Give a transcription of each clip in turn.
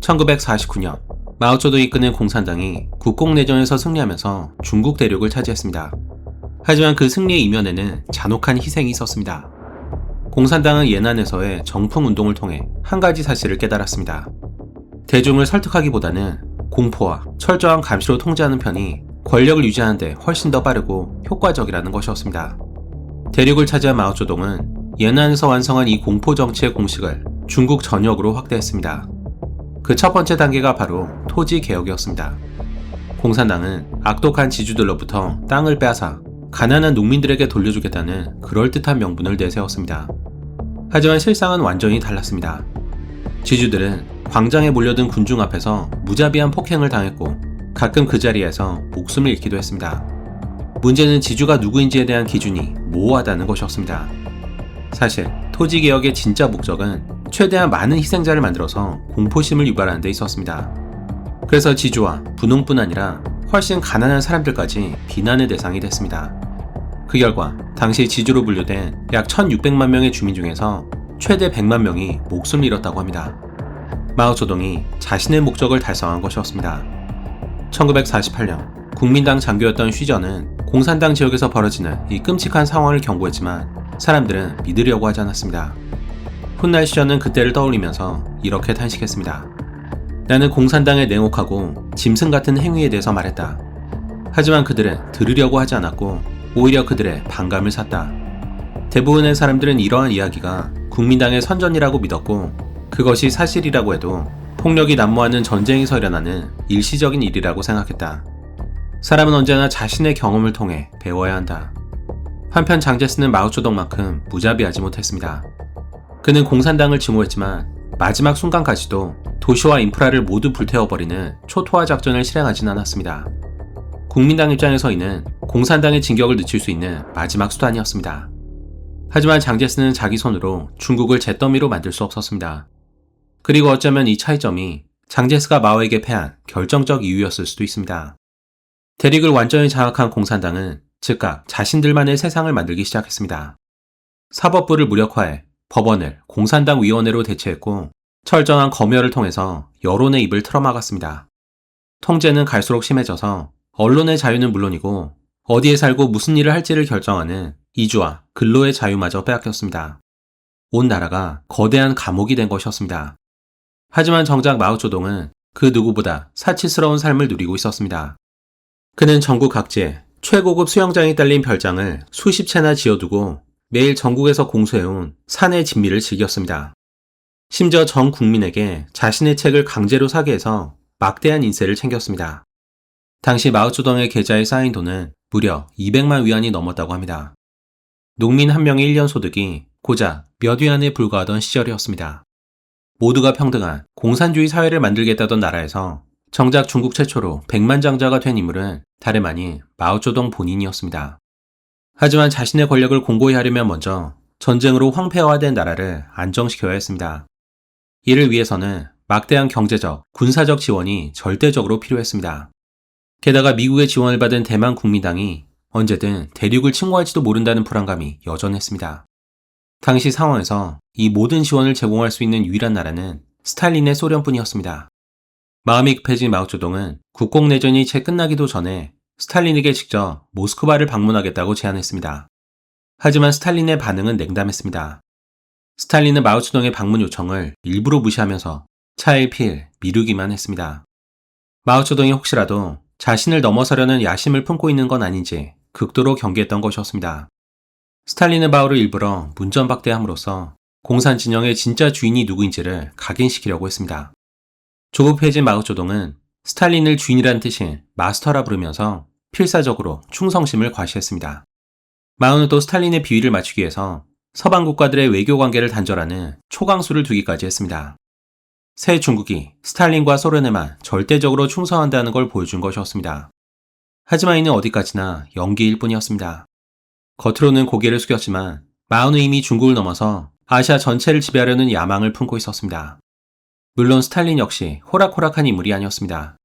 1949년 마오쩌둥이 이끄는 공산당이 국共내전에서 승리하면서 중국 대륙을 차지했습니다. 하지만 그 승리의 이면에는 잔혹한 희생이 있었습니다. 공산당은 예난에서의 정풍운동을 통해 한 가지 사실을 깨달았습니다. 대중을 설득하기보다는 공포와 철저한 감시로 통제하는 편이 권력을 유지하는 데 훨씬 더 빠르고 효과적이라는 것이었습니다. 대륙을 차지한 마오쩌둥은 예난에서 완성한 이 공포 정치의 공식을 중국 전역으로 확대했습니다. 그 첫 번째 단계가 바로 토지 개혁이었습니다. 공산당은 악독한 지주들로부터 땅을 빼앗아 가난한 농민들에게 돌려주겠다는 그럴듯한 명분을 내세웠습니다. 하지만 실상은 완전히 달랐습니다. 지주들은 광장에 몰려든 군중 앞에서 무자비한 폭행을 당했고 가끔 그 자리에서 목숨을 잃기도 했습니다. 문제는 지주가 누구인지에 대한 기준이 모호하다는 것이었습니다. 사실 토지개혁의 진짜 목적은 최대한 많은 희생자를 만들어서 공포심을 유발하는 데 있었습니다. 그래서 지주와 분홍뿐 아니라 훨씬 가난한 사람들까지 비난의 대상이 됐습니다. 그 결과 당시 지주로 분류된 약 1600만 명의 주민 중에서 최대 100만 명이 목숨을 잃었다고 합니다. 마오쩌둥이 자신의 목적을 달성한 것이었습니다. 1948년 국민당 장교였던 쉬저는 공산당 지역에서 벌어지는 이 끔찍한 상황을 경고했지만 사람들은 믿으려고 하지 않았습니다. 훗날 쉬저는 그때를 떠올리면서 이렇게 탄식했습니다. 나는 공산당의 냉혹하고 짐승 같은 행위에 대해서 말했다. 하지만 그들은 들으려고 하지 않았고 오히려 그들의 반감을 샀다. 대부분의 사람들은 이러한 이야기가 국민당의 선전이라고 믿었고 그것이 사실이라고 해도 폭력이 난무하는 전쟁에서 일어나는 일시적인 일이라고 생각했다. 사람은 언제나 자신의 경험을 통해 배워야 한다. 한편 장제스는 마오쩌둥만큼 무자비하지 못했습니다. 그는 공산당을 증오했지만 마지막 순간까지도 도시와 인프라를 모두 불태워버리는 초토화 작전을 실행하진 않았습니다. 국민당 입장에서 이는 공산당의 진격을 늦출 수 있는 마지막 수단이었습니다. 하지만 장제스는 자기 손으로 중국을 잿더미로 만들 수 없었습니다. 그리고 어쩌면 이 차이점이 장제스가 마오에게 패한 결정적 이유였을 수도 있습니다. 대륙을 완전히 장악한 공산당은 즉각 자신들만의 세상을 만들기 시작했습니다. 사법부를 무력화해 법원을 공산당 위원회로 대체했고 철저한 검열을 통해서 여론의 입을 틀어막았습니다. 통제는 갈수록 심해져서 언론의 자유는 물론이고 어디에 살고 무슨 일을 할지를 결정하는 이주와 근로의 자유마저 빼앗겼습니다. 온 나라가 거대한 감옥이 된 것이었습니다. 하지만 정작 마오쩌둥은 그 누구보다 사치스러운 삶을 누리고 있었습니다. 그는 전국 각지에 최고급 수영장이 딸린 별장을 수십 채나 지어두고 매일 전국에서 공수해온 산의 진미를 즐겼습니다. 심지어 전 국민에게 자신의 책을 강제로 사게 해서 막대한 인세를 챙겼습니다. 당시 마오쩌둥의 계좌에 쌓인 돈은 무려 200만 위안이 넘었다고 합니다. 농민 한 명의 1년 소득이 고작 몇 위안에 불과하던 시절이었습니다. 모두가 평등한 공산주의 사회를 만들겠다던 나라에서 정작 중국 최초로 백만장자가 된 인물은 다름 아닌 마오쩌둥 본인이었습니다. 하지만 자신의 권력을 공고히 하려면 먼저 전쟁으로 황폐화된 나라를 안정시켜야 했습니다. 이를 위해서는 막대한 경제적, 군사적 지원이 절대적으로 필요했습니다. 게다가 미국의 지원을 받은 대만 국민당이 언제든 대륙을 침공할지도 모른다는 불안감이 여전했습니다. 당시 상황에서 이 모든 지원을 제공할 수 있는 유일한 나라는 스탈린의 소련뿐이었습니다. 마음이 급해진 마오쩌둥은 국공내전이 채 끝나기도 전에 스탈린에게 직접 모스크바를 방문하겠다고 제안했습니다. 하지만 스탈린의 반응은 냉담했습니다. 스탈린은 마오쩌둥의 방문 요청을 일부러 무시하면서 차일피일 미루기만 했습니다. 마오쩌둥이 혹시라도 자신을 넘어서려는 야심을 품고 있는 건 아닌지 극도로 경계했던 것이었습니다. 스탈린은 마오를 일부러 문전박대함으로써 공산 진영의 진짜 주인이 누구인지를 각인시키려고 했습니다. 조급해진 마오쩌둥은 스탈린을 주인이란 뜻인 마스터라 부르면서 필사적으로 충성심을 과시했습니다. 마오는 또 스탈린의 비위를 맞추기 위해서 서방 국가들의 외교 관계를 단절하는 초강수를 두기까지 했습니다. 새 중국이 스탈린과 소련에만 절대적으로 충성한다는 걸 보여준 것이었습니다. 하지만 이는 어디까지나 연기일 뿐이었습니다. 겉으로는 고개를 숙였지만 마오는 이미 중국을 넘어서 아시아 전체를 지배하려는 야망을 품고 있었습니다. 물론 스탈린 역시 호락호락한 인물이 아니었습니다.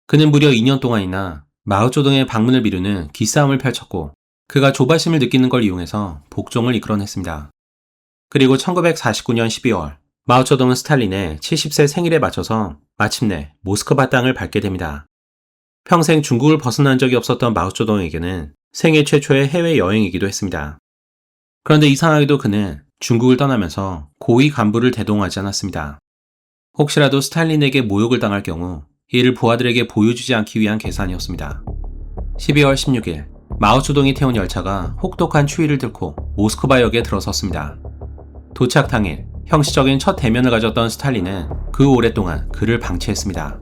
그는 무려 2년 동안이나 마오쩌둥의 방문을 미루는 기싸움을 펼쳤고 그가 조바심을 느끼는 걸 이용해서 복종을 이끌어냈습니다. 그리고 1949년 12월 마오쩌둥은 스탈린의 70세 생일에 맞춰서 마침내 모스크바 땅을 밟게 됩니다. 평생 중국을 벗어난 적이 없었던 마오쩌둥에게는 생애 최초의 해외 여행이기도 했습니다. 그런데 이상하게도 그는 중국을 떠나면서 고위 간부를 대동하지 않았습니다. 혹시라도 스탈린에게 모욕을 당할 경우 이를 부하들에게 보여주지 않기 위한 계산이었습니다. 12월 16일 마오쩌둥이 태운 열차가 혹독한 추위를 뚫고 모스크바역에 들어섰습니다. 도착 당일 형식적인 첫 대면을 가졌던 스탈린은 그 오랫동안 그를 방치했습니다.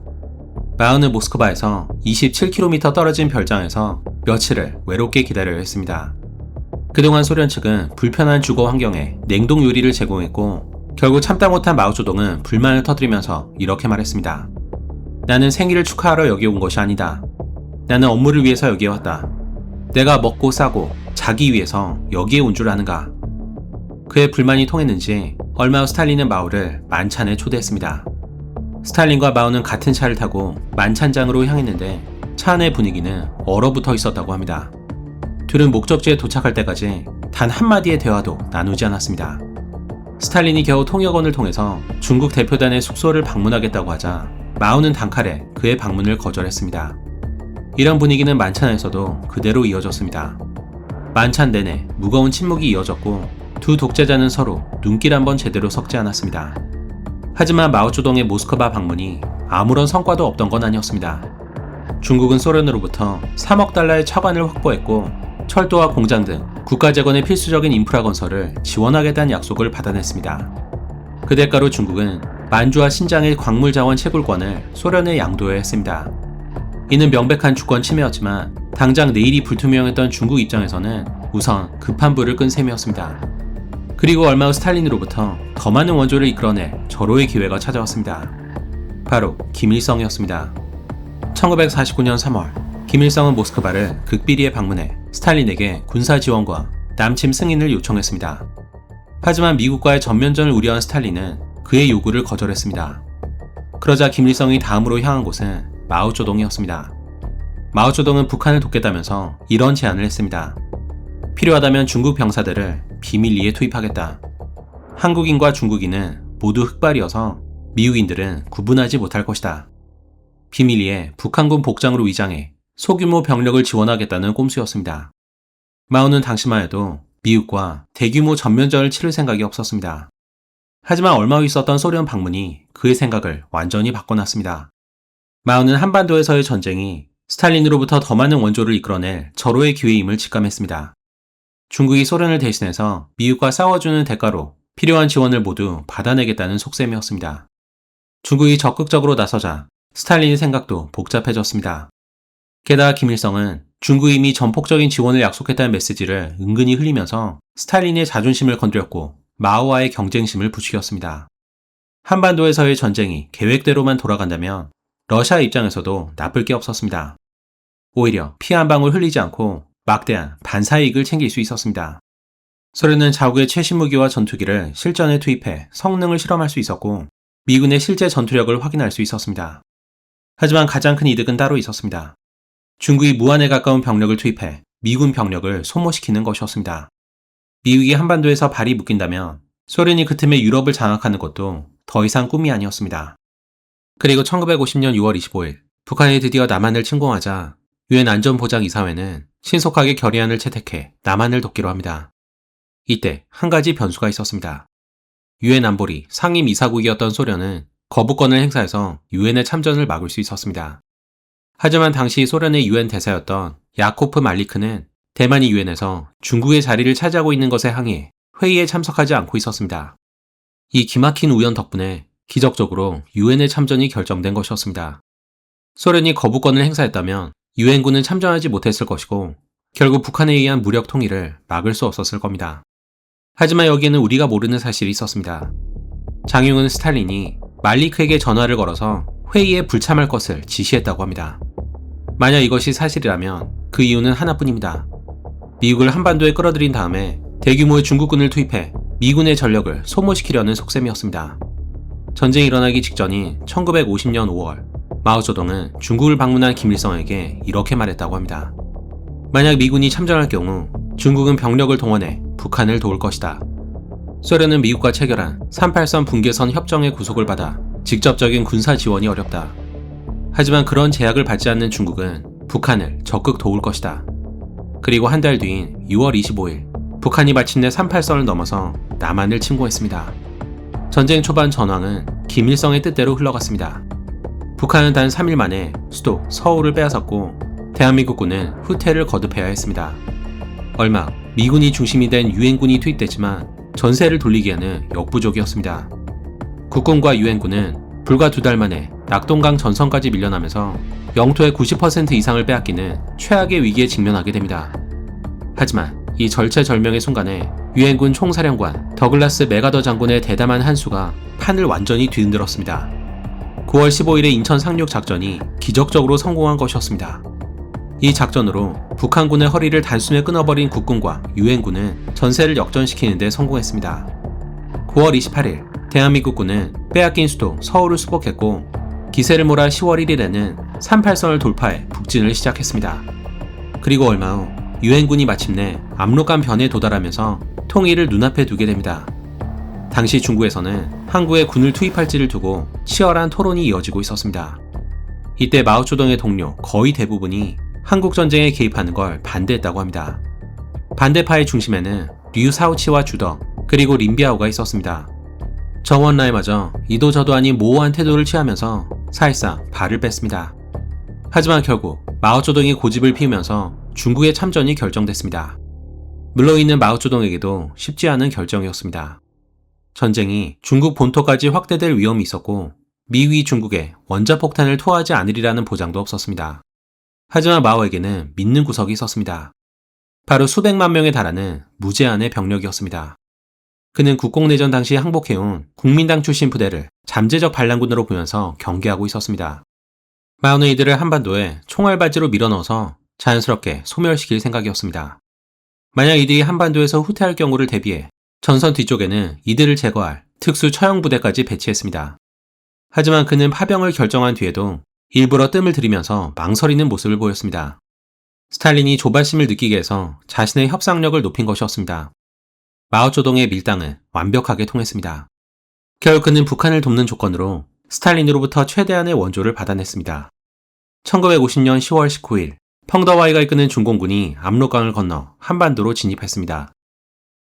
마오는 모스크바에서 27km 떨어진 별장에서 며칠을 외롭게 기다려야 했습니다. 그동안 소련 측은 불편한 주거 환경에 냉동 요리를 제공했고 결국 참다 못한 마오쩌둥은 불만을 터뜨리면서 이렇게 말했습니다. 나는 생일을 축하하러 여기 온 것이 아니다. 나는 업무를 위해서 여기에 왔다. 내가 먹고 싸고 자기 위해서 여기에 온 줄 아는가. 그의 불만이 통했는지 얼마 후 스탈린은 마오를 만찬에 초대했습니다. 스탈린과 마오는 같은 차를 타고 만찬장으로 향했는데 차 안의 분위기는 얼어붙어 있었다고 합니다. 둘은 목적지에 도착할 때까지 단 한마디의 대화도 나누지 않았습니다. 스탈린이 겨우 통역원을 통해서 중국 대표단의 숙소를 방문하겠다고 하자 마오는 단칼에 그의 방문을 거절했습니다. 이런 분위기는 만찬에서도 그대로 이어졌습니다. 만찬 내내 무거운 침묵이 이어졌고 두 독재자는 서로 눈길 한번 제대로 섞지 않았습니다. 하지만 마오쩌둥의 모스크바 방문이 아무런 성과도 없던 건 아니었습니다. 중국은 소련으로부터 3억 달러의 차관을 확보했고 철도와 공장 등 국가 재건의 필수적인 인프라 건설을 지원하겠다는 약속을 받아냈습니다. 그 대가로 중국은 만주와 신장의 광물 자원 채굴권을 소련에 양도해야 했습니다. 이는 명백한 주권 침해였지만 당장 내일이 불투명했던 중국 입장에서는 우선 급한 불을 끈 셈이었습니다. 그리고 얼마 후 스탈린으로부터 더 많은 원조를 이끌어낼 절호의 기회가 찾아왔습니다. 바로 김일성이었습니다. 1949년 3월 김일성은 모스크바를 극비리에 방문해 스탈린에게 군사 지원과 남침 승인을 요청했습니다. 하지만 미국과의 전면전을 우려한 스탈린은 그의 요구를 거절했습니다. 그러자 김일성이 다음으로 향한 곳은 마오쩌둥이었습니다. 마오쩌둥은 북한을 돕겠다면서 이런 제안을 했습니다. 필요하다면 중국 병사들을 비밀리에 투입하겠다. 한국인과 중국인은 모두 흑발이어서 미국인들은 구분하지 못할 것이다. 비밀리에 북한군 복장으로 위장해 소규모 병력을 지원하겠다는 꼼수였습니다. 마오는 당시만 해도 미국과 대규모 전면전을 치를 생각이 없었습니다. 하지만 얼마 후 있었던 소련 방문이 그의 생각을 완전히 바꿔놨습니다. 마오는 한반도에서의 전쟁이 스탈린으로부터 더 많은 원조를 이끌어낼 절호의 기회임을 직감했습니다. 중국이 소련을 대신해서 미국과 싸워주는 대가로 필요한 지원을 모두 받아내겠다는 속셈이었습니다. 중국이 적극적으로 나서자 스탈린의 생각도 복잡해졌습니다. 게다가 김일성은 중국이 이미 전폭적인 지원을 약속했다는 메시지를 은근히 흘리면서 스탈린의 자존심을 건드렸고 마오와의 경쟁심을 부추겼습니다. 한반도에서의 전쟁이 계획대로만 돌아간다면 러시아 입장에서도 나쁠 게 없었습니다. 오히려 피 한 방울 흘리지 않고 막대한 반사이익을 챙길 수 있었습니다. 소련은 자국의 최신 무기와 전투기를 실전에 투입해 성능을 실험할 수 있었고 미군의 실제 전투력을 확인할 수 있었습니다. 하지만 가장 큰 이득은 따로 있었습니다. 중국이 무한에 가까운 병력을 투입해 미군 병력을 소모시키는 것이었습니다. 미국이 한반도에서 발이 묶인다면 소련이 그 틈에 유럽을 장악하는 것도 더 이상 꿈이 아니었습니다. 그리고 1950년 6월 25일 북한이 드디어 남한을 침공하자 유엔 안전보장이사회는 신속하게 결의안을 채택해 남한을 돕기로 합니다. 이때 한 가지 변수가 있었습니다. 유엔 안보리 상임이사국이었던 소련은 거부권을 행사해서 유엔의 참전을 막을 수 있었습니다. 하지만 당시 소련의 유엔 대사였던 야코프 말리크는 대만이 유엔에서 중국의 자리를 차지하고 있는 것에 항의해 회의에 참석하지 않고 있었습니다. 이 기막힌 우연 덕분에 기적적으로 유엔의 참전이 결정된 것이었습니다. 소련이 거부권을 행사했다면 유엔군은 참전하지 못했을 것이고 결국 북한에 의한 무력 통일을 막을 수 없었을 겁니다. 하지만 여기에는 우리가 모르는 사실이 있었습니다. 장용은 스탈린이 말리크에게 전화를 걸어서 회의에 불참할 것을 지시했다고 합니다. 만약 이것이 사실이라면 그 이유는 하나뿐입니다. 미국을 한반도에 끌어들인 다음에 대규모의 중국군을 투입해 미군의 전력을 소모시키려는 속셈이었습니다. 전쟁이 일어나기 직전인 1950년 5월 마오쩌둥은 중국을 방문한 김일성에게 이렇게 말했다고 합니다. 만약 미군이 참전할 경우 중국은 병력을 동원해 북한을 도울 것이다. 소련은 미국과 체결한 38선 분계선 협정의 구속을 받아 직접적인 군사 지원이 어렵다. 하지만 그런 제약을 받지 않는 중국은 북한을 적극 도울 것이다. 그리고 한 달 뒤인 6월 25일, 북한이 마침내 38선을 넘어서 남한을 침공했습니다. 전쟁 초반 전황은 김일성의 뜻대로 흘러갔습니다. 북한은 단 3일 만에 수도 서울을 빼앗았고 대한민국군은 후퇴를 거듭해야 했습니다. 얼마 후 미군이 중심이 된 유엔군이 투입됐지만 전세를 돌리기에는 역부족이었습니다. 국군과 유엔군은 불과 2달 만에 낙동강 전선까지 밀려나면서 영토의 90% 이상을 빼앗기는 최악의 위기에 직면하게 됩니다. 하지만 이 절체절명의 순간에 유엔군 총사령관 더글라스 맥아더 장군의 대담한 한 수가 판을 완전히 뒤흔들었습니다. 9월 15일의 인천 상륙 작전이 기적적으로 성공한 것이었습니다. 이 작전으로 북한군의 허리를 단숨에 끊어버린 국군과 유엔군은 전세를 역전시키는 데 성공했습니다. 9월 28일 대한민국군은 빼앗긴 수도 서울을 수복했고 기세를 몰아 10월 1일에는 38선을 돌파해 북진을 시작했습니다. 그리고 얼마 후 유엔군이 마침내 압록강 변에 도달하면서 통일을 눈앞에 두게 됩니다. 당시 중국에서는 한국에 군을 투입할지를 두고 치열한 토론이 이어지고 있었습니다. 이때 마오쩌둥의 동료 거의 대부분이 한국전쟁에 개입하는 걸 반대했다고 합니다. 반대파의 중심에는 류사오치와 주덕, 그리고 린비아오가 있었습니다. 정원라이마저 이도저도 아닌 모호한 태도를 취하면서 사실상 발을 뺐습니다. 하지만 결국 마오쩌둥이 고집을 피우면서 중국의 참전이 결정됐습니다. 물러있는 마오쩌둥에게도 쉽지 않은 결정이었습니다. 전쟁이 중국 본토까지 확대될 위험이 있었고 미국이 중국에 원자폭탄을 투하하지 않으리라는 보장도 없었습니다. 하지만 마오에게는 믿는 구석이 있었습니다. 바로 수백만 명에 달하는 무제한의 병력이었습니다. 그는 국공내전 당시 항복해온 국민당 출신 부대를 잠재적 반란군으로 보면서 경계하고 있었습니다. 마오는 이들을 한반도에 총알바지로 밀어넣어서 자연스럽게 소멸시킬 생각이었습니다. 만약 이들이 한반도에서 후퇴할 경우를 대비해 전선 뒤쪽에는 이들을 제거할 특수 처형 부대까지 배치했습니다. 하지만 그는 파병을 결정한 뒤에도 일부러 뜸을 들이면서 망설이는 모습을 보였습니다. 스탈린이 조바심을 느끼게 해서 자신의 협상력을 높인 것이었습니다. 마오쩌둥의 밀당은 완벽하게 통했습니다. 결국 그는 북한을 돕는 조건으로 스탈린으로부터 최대한의 원조를 받아냈습니다. 1950년 10월 19일 펑더와이가 이끄는 중공군이 압록강을 건너 한반도로 진입했습니다.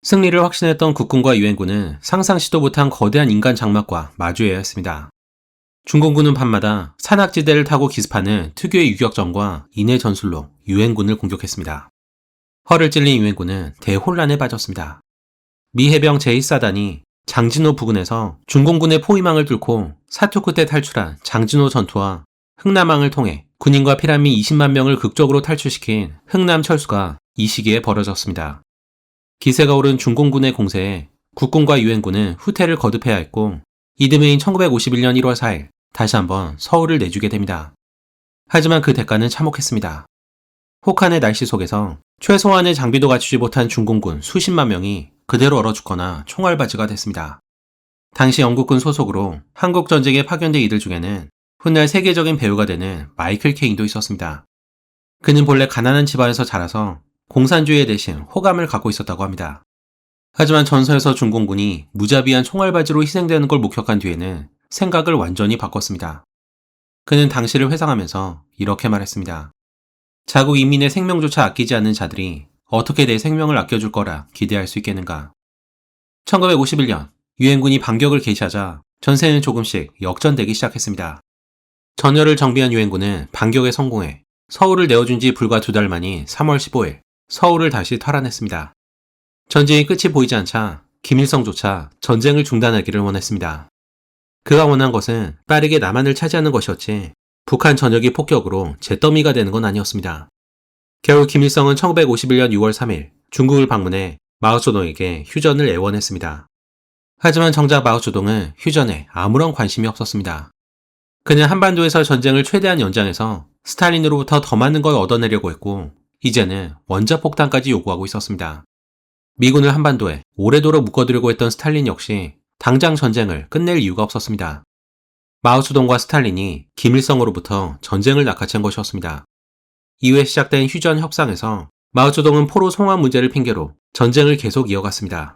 승리를 확신했던 국군과 유엔군은 상상시도 못한 거대한 인간 장막과 마주해야 했습니다. 중공군은 밤마다 산악지대를 타고 기습하는 특유의 유격전과 인해 전술로 유엔군을 공격했습니다. 허를 찔린 유엔군은 대혼란에 빠졌습니다. 미 해병 제1사단이 장진호 부근에서 중공군의 포위망을 뚫고 사투 끝에 탈출한 장진호 전투와 흥남항을 통해 군인과 피난민 20만 명을 극적으로 탈출시킨 흥남 철수가 이 시기에 벌어졌습니다. 기세가 오른 중공군의 공세에 국군과 유엔군은 후퇴를 거듭해야 했고 이듬해인 1951년 1월 4일 다시 한번 서울을 내주게 됩니다. 하지만 그 대가는 참혹했습니다. 혹한의 날씨 속에서 최소한의 장비도 갖추지 못한 중공군 수십만 명이 그대로 얼어 죽거나 총알바지가 됐습니다. 당시 영국군 소속으로 한국전쟁에 파견된 이들 중에는 훗날 세계적인 배우가 되는 마이클 케인도 있었습니다. 그는 본래 가난한 집안에서 자라서 공산주의에 대신 호감을 갖고 있었다고 합니다. 하지만 전서에서 중공군이 무자비한 총알바지로 희생되는 걸 목격한 뒤에는 생각을 완전히 바꿨습니다. 그는 당시를 회상하면서 이렇게 말했습니다. 자국 인민의 생명조차 아끼지 않는 자들이 어떻게 내 생명을 아껴줄 거라 기대할 수 있겠는가. 1951년 유엔군이 반격을 개시하자 전세는 조금씩 역전되기 시작했습니다. 전열을 정비한 유엔군은 반격에 성공해 서울을 내어준 지 불과 2달 만인 3월 15일 서울을 다시 탈환했습니다. 전쟁이 끝이 보이지 않자 김일성조차 전쟁을 중단하기를 원했습니다. 그가 원한 것은 빠르게 남한을 차지하는 것이었지 북한 전역이 폭격으로 잿더미가 되는 건 아니었습니다. 결국 김일성은 1951년 6월 3일 중국을 방문해 마오쩌둥에게 휴전을 애원했습니다. 하지만 정작 마오쩌둥은 휴전에 아무런 관심이 없었습니다. 그는 한반도에서 전쟁을 최대한 연장해서 스탈린으로부터 더 많은 걸 얻어내려고 했고 이제는 원자폭탄까지 요구하고 있었습니다. 미군을 한반도에 오래도록 묶어두려고 했던 스탈린 역시 당장 전쟁을 끝낼 이유가 없었습니다. 마오쩌둥과 스탈린이 김일성으로부터 전쟁을 낚아챈 것이었습니다. 이후에 시작된 휴전 협상에서 마오쩌둥은 포로 송환 문제를 핑계로 전쟁을 계속 이어갔습니다.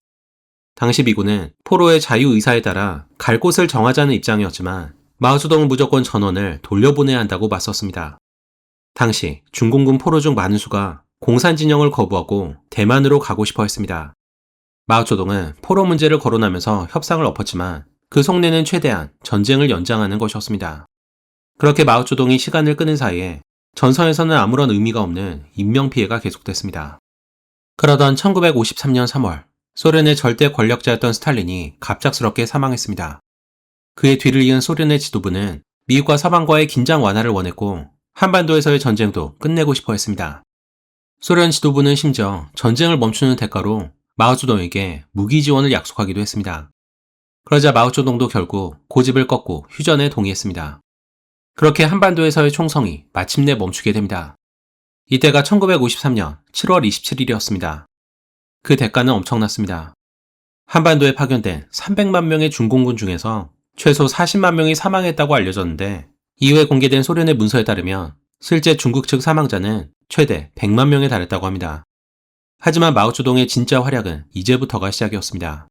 당시 미군은 포로의 자유의사에 따라 갈 곳을 정하자는 입장이었지만 마오쩌둥은 무조건 전원을 돌려보내야 한다고 맞섰습니다. 당시 중공군 포로 중 많은 수가 공산 진영을 거부하고 대만으로 가고 싶어 했습니다. 마오쩌둥은 포로 문제를 거론하면서 협상을 엎었지만 그 속내는 최대한 전쟁을 연장하는 것이었습니다. 그렇게 마오쩌둥이 시간을 끄는 사이에 전선에서는 아무런 의미가 없는 인명피해가 계속됐습니다. 그러던 1953년 3월, 소련의 절대 권력자였던 스탈린이 갑작스럽게 사망했습니다. 그의 뒤를 이은 소련의 지도부는 미국과 서방과의 긴장 완화를 원했고 한반도에서의 전쟁도 끝내고 싶어 했습니다. 소련 지도부는 심지어 전쟁을 멈추는 대가로 마오쩌둥에게 무기 지원을 약속하기도 했습니다. 그러자 마오쩌둥도 결국 고집을 꺾고 휴전에 동의했습니다. 그렇게 한반도에서의 총성이 마침내 멈추게 됩니다. 이때가 1953년 7월 27일이었습니다. 그 대가는 엄청났습니다. 한반도에 파견된 300만 명의 중공군 중에서 최소 40만 명이 사망했다고 알려졌는데 이후에 공개된 소련의 문서에 따르면 실제 중국 측 사망자는 최대 100만 명에 달했다고 합니다. 하지만 마오쩌둥의 진짜 활약은 이제부터가 시작이었습니다.